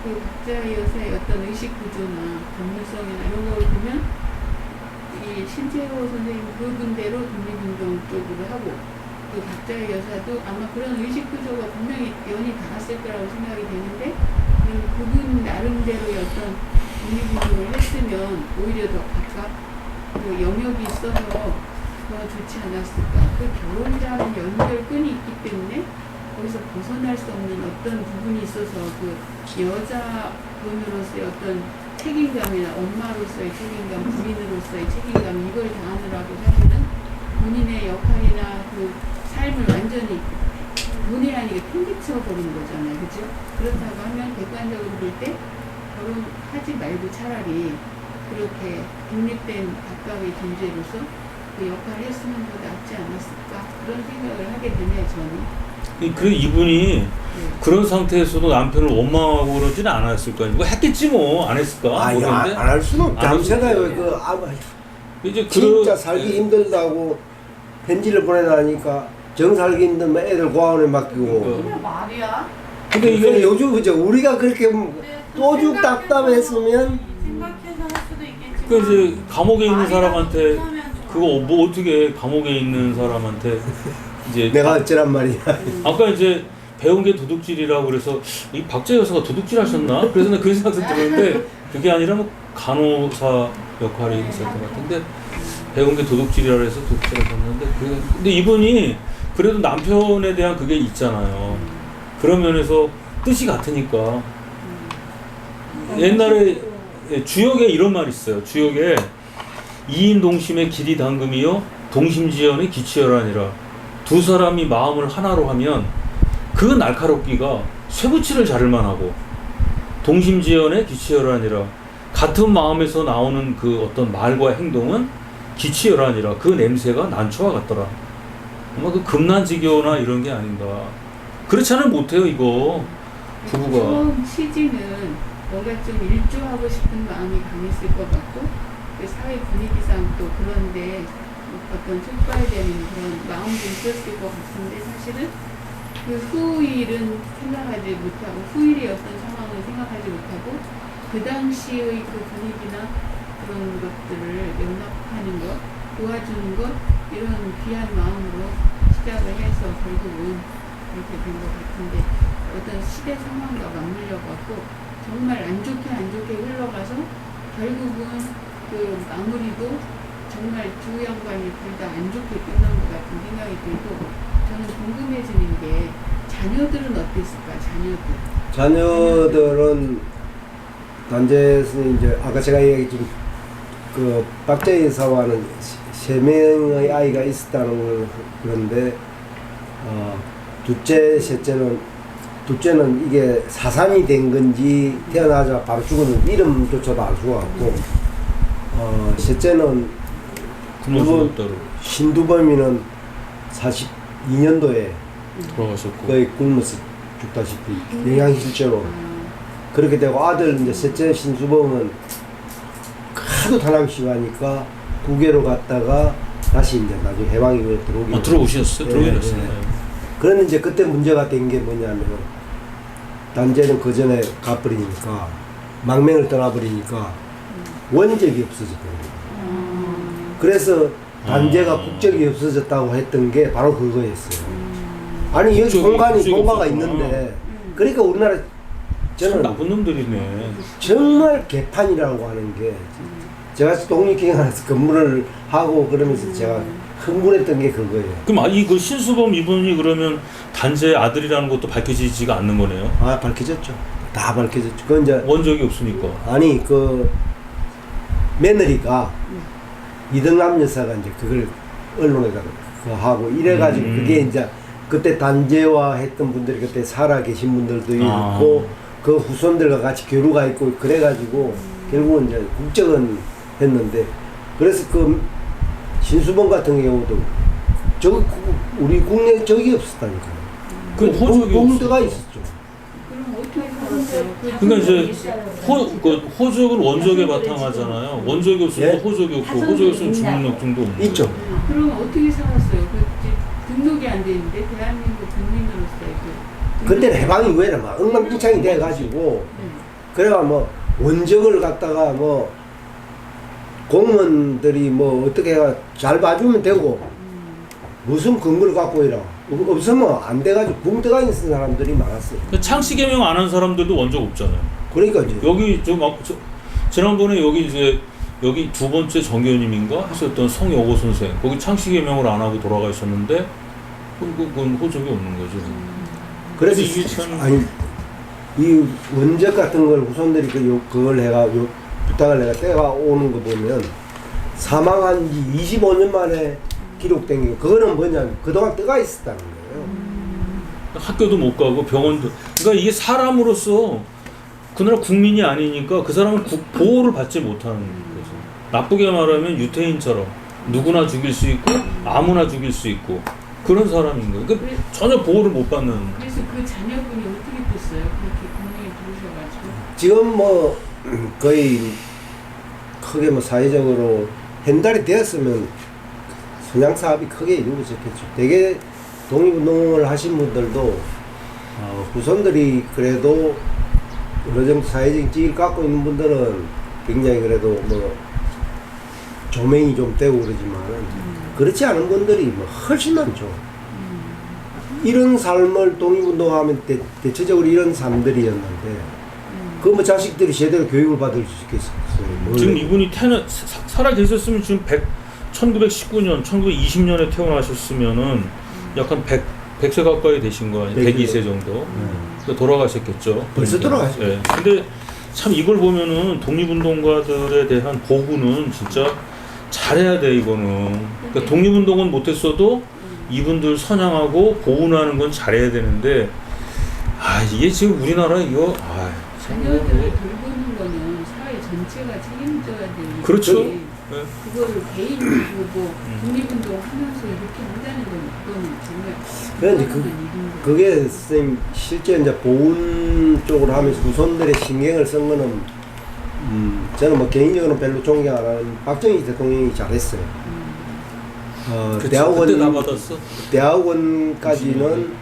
그 각자의 여사의 어떤 의식 구조나 전문성이나 이런 걸 보면 이 신채호 선생님 그분대로 독립운동 쪽으로 하고 그 각자의 여사도 아마 그런 의식 구조가 분명히 연이 닿았을 거라고 생각이 되는데 그분 나름대로의 어떤 독립운동을 했으면 오히려 더 각각 그 영역이 있어서 더 좋지 않았을까. 그 결혼이라는 연결끈이 있기 때문에 거기서 벗어날 수 없는 어떤 부분이 있어서 그 여자분으로서의 어떤 책임감이나 엄마로서의 책임감, 부인으로서의 책임감 이걸 다하느라고 사실은 본인의 역할이나 그 삶을 완전히 본의 아니게 팽개쳐 버린 거잖아요. 그죠? 그렇다고 하면 객관적으로 볼 때 결혼하지 말고 차라리 그렇게 독립된 각각의 존재로서 그 역할을 했으면 더 낫지 않았을까 그런 생각을 하게 되네요. 저는. 그래 이분이 그런 상태에서도 남편을 원망하고 그러지는 않았을 거 아니에요. 뭐 했겠지 뭐 안 했을까? 아니 모르는데 안 할 수는 없죠. 안 아무 할 생각에 수는 그 아무 이제 진짜 살기 힘들다고 편지를 보내다니까 정 살기 힘들면 애들 고아원에 맡기고. 그게 말이야. 근데 이게 이게 요즘 그죠? 우리가 그렇게 또죽 답답했으면 생각해서 할 수도 있겠지만 그 이제 감옥에 있는 말이라도 사람한테 못하면 좀 그거 뭐 어떻게 감옥에 있는 사람한테 이제 내가 어쩌란 말이야. 아까 이제 배운 게 도둑질이라고 그래서 이 박재 여사가 도둑질 하셨나? 그래서 나 그 생각도 들었는데 그게 아니라 뭐 간호사 역할이 있었던 것 같은데 배운 게 도둑질이라 해서 도둑질 하셨는데 근데 이분이 그래도 남편에 대한 그게 있잖아요. 그런 면에서 뜻이 같으니까 옛날에 주역에 이런 말이 있어요. 주역에 이인 동심의 길이 당금이요 동심지연의 기치열하니라. 두 사람이 마음을 하나로 하면 그 날카롭기가 쇠붙이를 자를만 하고 동심지연의 기치열하니라. 같은 마음에서 나오는 그 어떤 말과 행동은 기치열하니라. 그 냄새가 난초와 같더라. 아마 그 금난지교나 이런 게 아닌가. 그렇지는 못해요 이거 부부가. 처음 취지는 뭔가 좀 일조하고 싶은 마음이 강했을 것 같고 그 사회 분위기상 또 그런데 어떤 촉발되는 그런 마음도 있었을 것 같은데 사실은 그 후일은 생각하지 못하고 후일의 어떤 상황을 생각하지 못하고 그 당시의 그 분위기나 그런 것들을 용납하는 것 도와주는 것 이런 귀한 마음으로 시작을 해서 결국은 그렇게 된 것 같은데 어떤 시대 상황과 맞물려 갖고 정말 안 좋게 흘러가서 결국은 그 마무리도 정말 두 양반이 둘 다 안 좋게 끝난 것 같은 생각이 들고 저는 궁금해지는 게 자녀들은 어땠을까? 자녀들은 단지에서 이제 아까 제가 얘기했지만 그 박재 여사와는 세 명의 아이가 있었다는 걸 그런데 둘째는 이게 사산이 된 건지 태어나자 바로 죽었는지 이름조차도 알 수가 없고 셋째는 신두범이는 42년도에 돌아가셨고 거의 굶어서 죽다시피 영양실조로 그렇게 되고 아들 이제 셋째 신수범은 하도 단합이 심하니까 국외로 갔다가 다시 이제 나중에 해방이 들어오긴 들어오셨어요? 들어오긴 했어요. 그런데 이제 그때 문제가 된 게 뭐냐면 단제는 그 전에 가버리니까 망명을 떠나버리니까 원적이 없어졌던 거예요. 그래서 단제가 국적이 없어졌다고 했던 게 바로 그거였어요. 아니 여기 본가가 있는데 그러니까 우리나라 저는 나쁜 놈들이네. 정말 개판이라고 하는 게 제가 독립기관에서 근무를 하고 그러면서 제가 흥분했던 게 그거예요. 그럼 그 신수범 이분이 그러면 단재 아들이라는 것도 밝혀지지가 않는 거네요. 아 밝혀졌죠. 다 밝혀졌죠. 그건 이제 원적이 없으니까. 아니 그 며느리가 이등남 여사가 이제 그걸 언론에다가 그거 하고 이래가지고 그게 이제 그때 단재와 했던 분들이 그때 살아 계신 분들도 있고 그 후손들과 같이 교류가 있고 그래가지고 결국은 이제 국적은 했는데 그래서 그 신수봉 같은 경우도 우리 국내 적이 없었다니까요. 그 호적이 봉드가 없었죠. 있었죠. 그럼 어떻게 살았어요? 그러니까 이제 호적은 원적에 바탕하잖아요. 원적이 없으면 예? 호적이 없고 호적이 없으면 주민등록증도 없는 있죠. 거죠. 그럼 어떻게 살았어요? 그 등록이 안 되는데 대한민국 국민으로서의 그때는 해방 이후에는 막 엉망진창이 돼가지고 네. 그래가 뭐 원적을 갖다가 뭐 공무원들이 뭐 어떻게 잘 봐주면 되고 무슨 근거를 갖고 이라 없으면 안 돼가지고 붕대가 있는 사람들이 많았어요. 창씨 개명 안 한 사람들도 원적 없잖아요. 그러니까 이제 여기 지난번에 여기 이제 여기 두 번째 정교님인가 하셨던 성여고 선생 거기 창씨 개명을 안 하고 돌아가셨는데 그건 호적이 없는 거죠. 그래서 이게 참 아니 이 원적 같은 걸 후손들이 그걸 해가 부탁을 내가 때가 오는 거 보면 사망한 지 25년 만에 기록된 게 그거는 뭐냐면 그동안 뜨가 있었다는 거예요. 학교도 못 가고 병원도 그러니까 이게 사람으로서 그 나라 국민이 아니니까 그 사람은 보호를 받지 못하는 거죠. 나쁘게 말하면 유태인처럼 누구나 죽일 수 있고 아무나 죽일 수 있고 그런 사람인 거예요. 그러니까 전혀 보호를 못 받는. 그래서 그 자녀분이 어떻게 됐어요? 그렇게 국내에 들으셔가지고 지금 뭐 거의 크게 뭐 사회적으로 hen달이 되었으면 선양 사업이 크게 이루어졌겠죠. 되게 독립운동을 하신 분들도 후손들이 그래도 어느 정도 사회적인 지위를 갖고 있는 분들은 굉장히 그래도 뭐 조명이 좀 되고 그러지만은 그렇지 않은 분들이 뭐 훨씬 많죠. 이런 삶을 독립운동하면 대체적으로 이런 삶들이었는데 그 뭐 자식들이 제대로 교육을 받을 수 있겠어요. 지금 이분이 살아 계셨으면 지금 1919년, 1920년에 태어나셨으면은 약간 100세 가까이 되신 거 아니에요? 102세 정도. 그러니까 돌아가셨겠죠. 벌써 돌아가셨죠. 네. 근데 참 이걸 보면은 독립운동가들에 대한 보호는 진짜 잘해야 돼 이거는. 그러니까 독립운동은 못했어도 이분들 선양하고 보호하는 건 잘해야 되는데 이게 지금 우리나라 이거 자녀들을 돌보는 거는 사회 전체가 책임져야 되는 그렇죠. 건데 네. 그거를 개인이 보고 독립운동 하면서 이렇게 한다는 건 그거는 정말 그런데 불가능한 일인 거예요. 그게 선생님 실제 이제 보훈 쪽으로 하면서 후손들의 신경을 쓴 거는 저는 뭐 개인적으로 별로 존경 안 하는 박정희 대통령이 잘했어요. 그때 다 대학원 받았어. 대학원까지는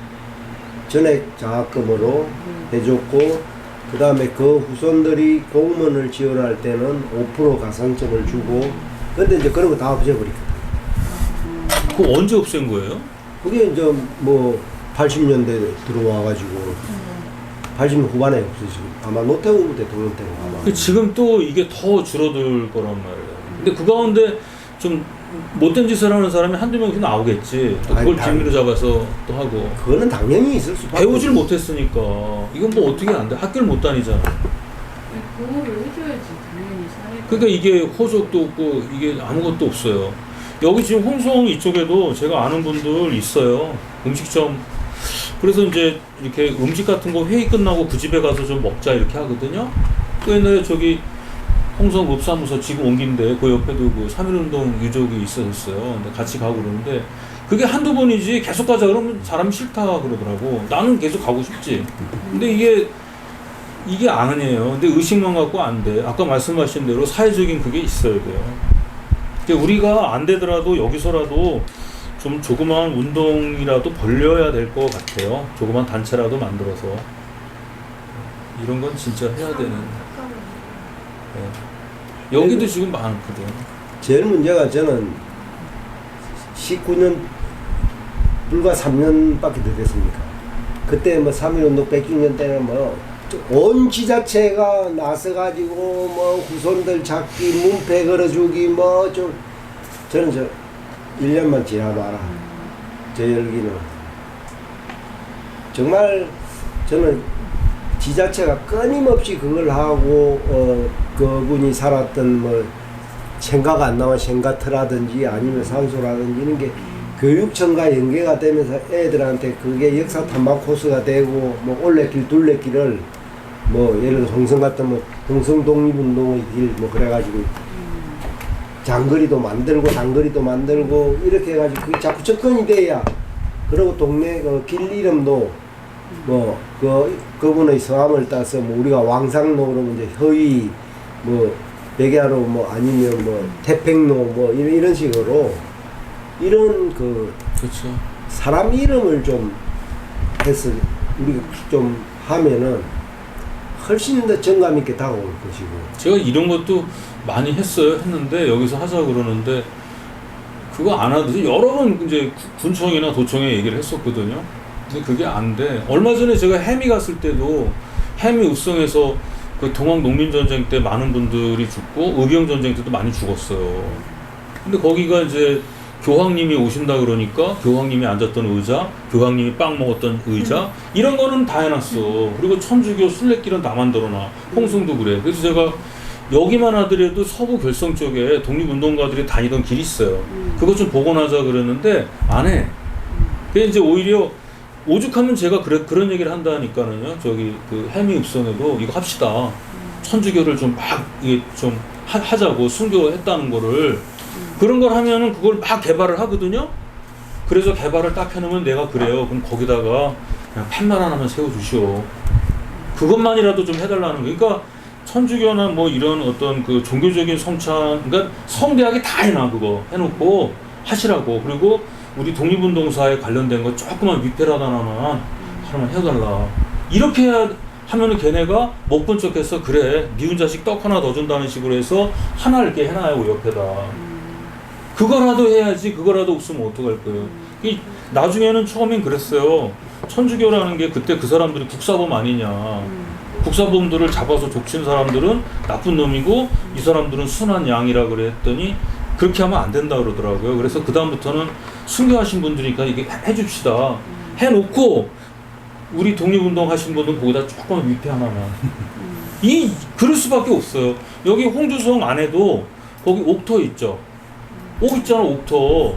전액 장학금으로 해줬고 그 다음에 그 후손들이 공무원을 지원할 때는 5% 가산점을 주고 근데 이제 그런 거 다 없애버리거든요. 그거 언제 없앤 거예요? 그게 이제 뭐 80년대 들어와가지고 80년 후반에 없어지고 아마 노태우 대통령 때가 아마 지금 또 이게 더 줄어들 거란 말이에요. 근데 그 가운데 좀 못된 짓을 하는 사람이 한두 명씩 나오겠지. 또 그걸 빌미로 잡아서 또 하고. 그거는 당연히 있을 수밖에 배우질 못했으니까. 이건 뭐 어떻게 안 돼? 학교를 못 다니잖아. 보호를 해줘야지 당연히 사회. 그러니까 이게 호적도 없고 이게 아무것도 없어요. 여기 지금 홍성 이쪽에도 제가 아는 분들 있어요. 음식점. 그래서 이제 이렇게 음식 같은 거 회의 끝나고 그 집에 가서 좀 먹자 이렇게 하거든요. 그 옛날에 저기 홍성 읍사무소 지금 옮긴데 그 옆에도 그 3.1운동 유족이 있었어요. 근데 같이 가고 그러는데 그게 한두 번이지 계속 가자 그러면 사람이 싫다 그러더라고. 나는 계속 가고 싶지. 근데 이게 아니에요. 근데 의식만 갖고 안 돼. 아까 말씀하신 대로 사회적인 그게 있어야 돼요. 그러니까 우리가 안 되더라도 여기서라도 좀 조그마한 운동이라도 벌려야 될 것 같아요. 조그만 단체라도 만들어서. 이런 건 진짜 해야 되는. 네. 여기도 지금 많거든. 제일 문제가 저는 19년 불과 3년밖에 더 됐습니까? 그때 뭐 3.1운동 100주년 때는 뭐 온 지자체가 나서가지고 뭐 후손들 찾기 문패 걸어주기 뭐 좀 저는 1년만 지나봐라. 저 열기는 정말 저는 지자체가 끊임없이 그걸 하고 그분이 살았던 뭐 생각 안 나와 생가트라든지 아니면 산소라든지 이런 게 교육청과 연계가 되면서 애들한테 그게 역사 탐방 코스가 되고 뭐 올레길 둘레길을 뭐 예를 들어 홍성 같으면 홍성 독립운동의 길 뭐 그래가지고 장거리도 만들고 단거리도 만들고 이렇게 해가지고 그게 자꾸 접근이 돼야 그리고 동네 그 길 이름도 뭐 그분의 성함을 따서 뭐 우리가 왕상로 그러면 이제 허위 뭐 백야로 뭐 아니면 뭐 태평로 뭐 이런 식으로 이런 그 그렇죠. 사람 이름을 좀 해서 우리가 좀 하면은 훨씬 더 정감 있게 다가올 것이고. 제가 이런 것도 많이 했는데 여기서 하자 그러는데 그거 안 하듯이 여러 번 이제 군청이나 도청에 얘기를 했었거든요. 근데 그게 안 돼. 얼마 전에 제가 해미 갔을 때도 해미 읍성에서 그 동학 농민전쟁 때 많은 분들이 죽고 의병전쟁 때도 많이 죽었어요. 근데 거기가 이제 교황님이 오신다 그러니까 교황님이 앉았던 의자, 교황님이 빵 먹었던 의자 이런 거는 다 해놨어. 그리고 천주교 순례길은 다 만들어놔. 홍성도 그래. 그래서 제가 여기만 하더라도 서부 결성 쪽에 독립운동가들이 다니던 길이 있어요. 그것 좀 복원하자 그러는데 안 해. 그게 이제 오히려 오죽하면 제가 그런 얘기를 한다니까는요. 저기 그 해미 읍성에도 이거 합시다. 천주교를 좀 막 이게 좀 하자고 순교했다는 거를 그런 걸 하면은 그걸 막 개발을 하거든요. 그래서 개발을 딱 해놓으면 내가 그래요. 그럼 거기다가 그냥 팻말 하나만 세워주시오. 그것만이라도 좀 해달라는 거. 그러니까 천주교나 뭐 이런 어떤 그 종교적인 성찬, 그러니까 성대하게 다 해놔 그거 해놓고 하시라고. 그리고 우리 독립운동사에 관련된 거 조그만 위패라도 하나만 해달라. 이렇게 하면은 걔네가 못 본 척해서 그래 미운 자식 떡 하나 더 준다는 식으로 해서 하나 이렇게 해놔요 옆에다. 그거라도 해야지. 그거라도 없으면 어떡할 거예요. 나중에는 처음엔 그랬어요. 천주교라는 게 그때 그 사람들이 국사범 아니냐. 국사범들을 잡아서 족친 사람들은 나쁜 놈이고 이 사람들은 순한 양이라 그랬더니 그렇게 하면 안 된다 그러더라고요. 그래서 그 다음부터는 순교하신 분들이니까 이게 해줍시다. 해놓고 우리 독립운동 하신 분들 거기다 조금 위패 하나만. 그럴 수밖에 없어요. 여기 홍주성 안에도 거기 옥터 있죠. 옥 있잖아 옥터.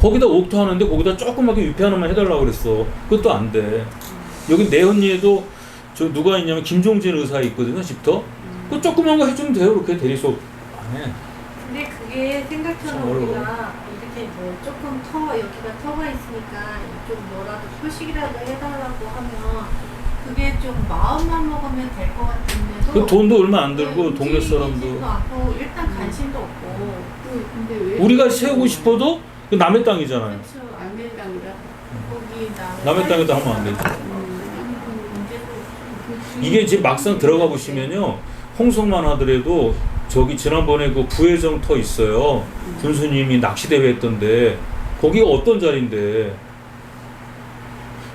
거기다 옥터 하는데 거기다 조그맣게 위패 하나만 해달라고 그랬어. 그것도 안 돼. 여기 내언니에도 저 누가 있냐면 김종진 의사 있거든요 집터. 그 조그만 거 해주면 돼요. 그렇게 대리소 안 해. 근데 그게 생각처럼 참 어려워. 우리가 이렇게 뭐 조금 여기가 터가 있으니까 좀 뭐라도 소식이라도 해달라고 하면 그게 좀 마음만 먹으면 될 것 같은데도 그 돈도 얼마 안 들고 동네 움직이지도 사람도 않고 일단 관심도 없고 근데 왜 우리가 세우고 싶어도 그 남의 땅이잖아요. 그렇죠. 안밀당이라. 거기 남의 땅에도 하면 안 되죠. 이게 지금 막상 들어가 보시면요 홍성만 하더라도 저기 지난번에 그 부회정 터 있어요. 군수님이 낚시대회 했던데 거기가 어떤 자리인데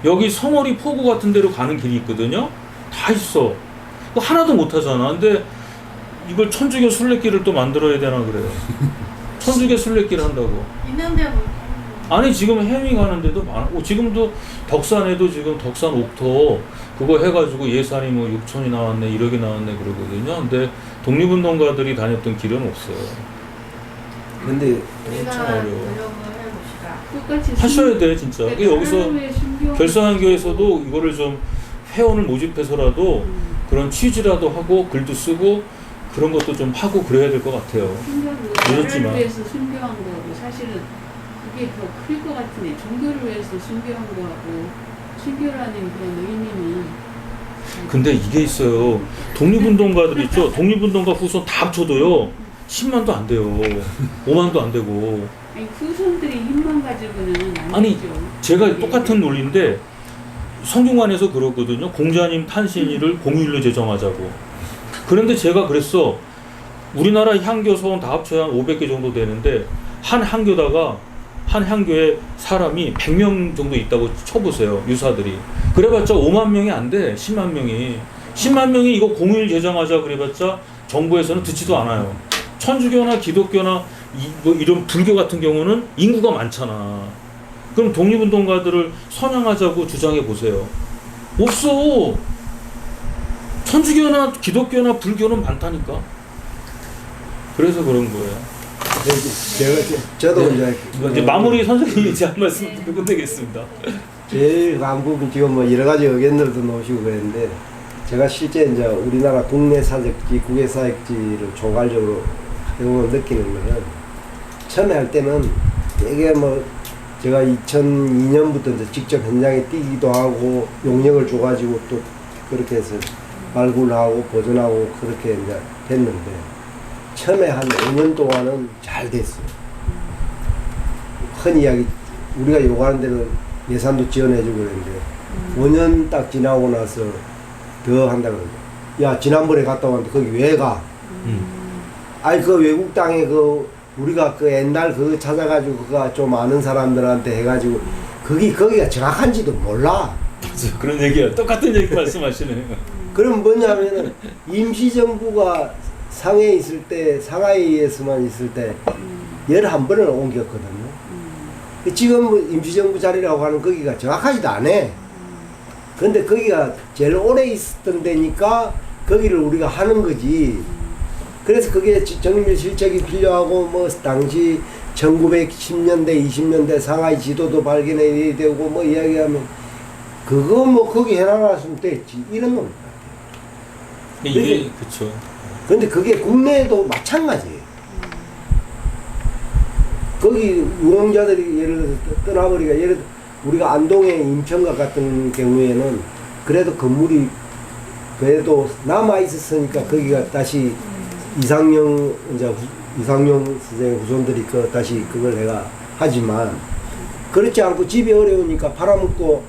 여기 성월이 포구 같은 데로 가는 길이 있거든요. 다 있어. 그거 하나도 못 하잖아. 근데 이걸 천주교 순례길을 또 만들어야 되나 그래요. 천주교 순례길 한다고. 있는데 뭐 아니 지금 해밍 하는데도 많고 지금도 덕산에도 지금 덕산 옥터 그거 해가지고 예산이 뭐 6천이 나왔네 1억이 나왔네 그러거든요. 근데 독립운동가들이 다녔던 길은 없어요. 근데 우리가 참 어려워. 노력을 해봅시다. 똑같이 하셔야 돼 진짜. 네, 여기서 하나님의 순교- 결성한교에서도 이거를 좀 회원을 모집해서라도 그런 취지라도 하고 글도 쓰고 그런 것도 좀 하고 그래야 될 것 같아요. 순교는 늦었지만. 나라를 위해서 순교한 거고 사실은 그게 더 클 것 같으네. 종교를 위해서 순교한 거하고 순교라는 그런 의미는 근데 이게 있어요. 독립운동가들 있죠. 독립운동가 후손 다 합쳐도요 10만도 안 돼요. 5만도 안 되고. 아니 후손들이 힘만 가지고는 안 아니, 되죠. 제가 똑같은 논리인데 성균관에서 그렇거든요. 공자님 탄신일을 공휴일로 제정하자고. 그런데 제가 그랬어. 우리나라 향교 서원 다 합쳐야 한 500개 정도 되는데 한 향교다가 한 향교에 사람이 100명 정도 있다고 쳐보세요. 유사들이. 그래봤자 5만 명이 안 돼. 10만 명이. 10만 명이 이거 공휴일 제정하자 그래봤자 정부에서는 듣지도 않아요. 천주교나 기독교나 뭐 이런 불교 같은 경우는 인구가 많잖아. 그럼 독립운동가들을 선양하자고 주장해 보세요. 없어. 천주교나 기독교나 불교는 많다니까. 그래서 그런 거예요. 저도 네. 이제 마무리 선생님이 제 한 말씀 듣고 끝내겠습니다. 제일 한국은 지금 뭐 여러 가지 의견들도 나오시고 그랬는데 제가 실제 이제 우리나라 국내 사역지, 국외 사역지를 총괄적으로 해보면 느끼는 거는 처음에 할 때는 되게 뭐 제가 2002년부터 이제 직접 현장에 뛰기도 하고 용역을 줘가지고 또 그렇게 해서 발굴하고 보존하고 그렇게 이제 됐는데 처음에 한 5년 동안은 잘 됐어요. 흔히 이야기 우리가 요구하는 데는 예산도 지원해주고 그랬는데 5년 딱 지나고 나서 더 한다 그러죠. 야 지난번에 갔다 왔는데 거기 왜 가? 아니 그 외국 땅에 그 우리가 그 옛날 그거 찾아가지고 그거 좀 아는 사람들한테 해가지고 거기가 정확한지도 몰라. 맞아요. 그런 얘기야. 똑같은 얘기 말씀하시네요. 그럼 뭐냐면은 임시정부가 상해에 있을 때 상하이에서만 있을 때 11번을 옮겼거든요. 지금 임시정부 자리라고 하는 거기가 정확하지도 않아. 근데 거기가 제일 오래 있었던 데니까 거기를 우리가 하는 거지. 그래서 그게 정밀 실적이 필요하고 뭐 당시 1910년대 20년대 상하이 지도도 발견해야 되고 뭐 이야기하면 그거 뭐 거기 해놔놨으면 됐지 이런 놈. 이게 그렇죠. 근데 그게 국내에도 마찬가지예요. 거기 유공자들이 예를 들어 떠나버리가 예를 들어 우리가 안동의 인천과 같은 경우에는 그래도 건물이 그래도 남아 있었으니까 거기가 다시 이상용 선생의 후손들이 다시 그걸 내가 하지만 그렇지 않고 집이 어려우니까 팔아먹고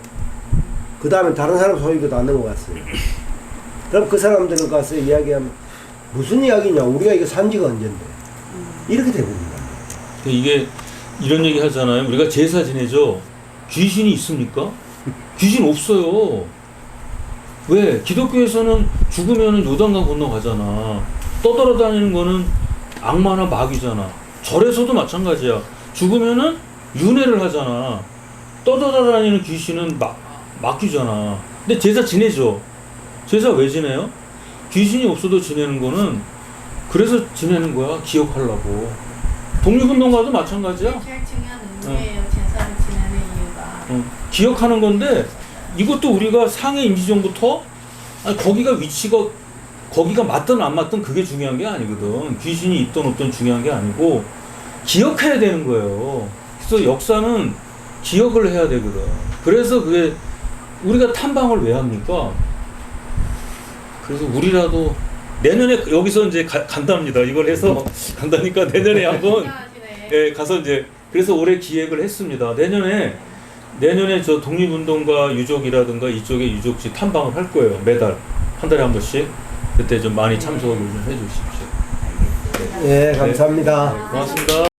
그 다음에 다른 사람 소유도 다 넘어갔어요. 그럼 그 사람들을 가서 이야기하면 무슨 이야기냐 우리가 이거 산 지가 언젠데 이렇게 되거든요. 이게 이런 얘기 하잖아요. 우리가 제사 지내죠. 귀신이 있습니까? 귀신 없어요. 왜? 기독교에서는 죽으면 요단강 건너가잖아. 떠돌아다니는 거는 악마나 마귀잖아. 절에서도 마찬가지야. 죽으면은 윤회를 하잖아. 떠돌아다니는 귀신은 마귀잖아. 근데 제사 지내죠. 제사 왜 지내요? 귀신이 없어도 지내는 거는 그래서 지내는 거야. 기억하려고. 독립운동가도 마찬가지야. 제일 중요한 의미예요. 제사를 지내는 이유가. 기억하는 건데 이것도 우리가 상해 임시정부터 아니, 거기가 위치가 거기가 맞든 안 맞든 그게 중요한 게 아니거든. 귀신이 있든 없든 중요한 게 아니고 기억해야 되는 거예요. 그래서 역사는 기억을 해야 되거든. 그래서 그게 우리가 탐방을 왜 합니까? 그래서 우리라도 내년에 여기서 이제 간답니다. 이걸 해서 간다니까 내년에 한번 예, 가서 이제 그래서 올해 기획을 했습니다. 내년에 저 독립운동가 유족이라든가 이쪽의 유적지 탐방을 할 거예요. 매달 한 달에 한 번씩 그때 좀 많이 참석을 좀 해주십시오. 예, 감사합니다. 고맙습니다.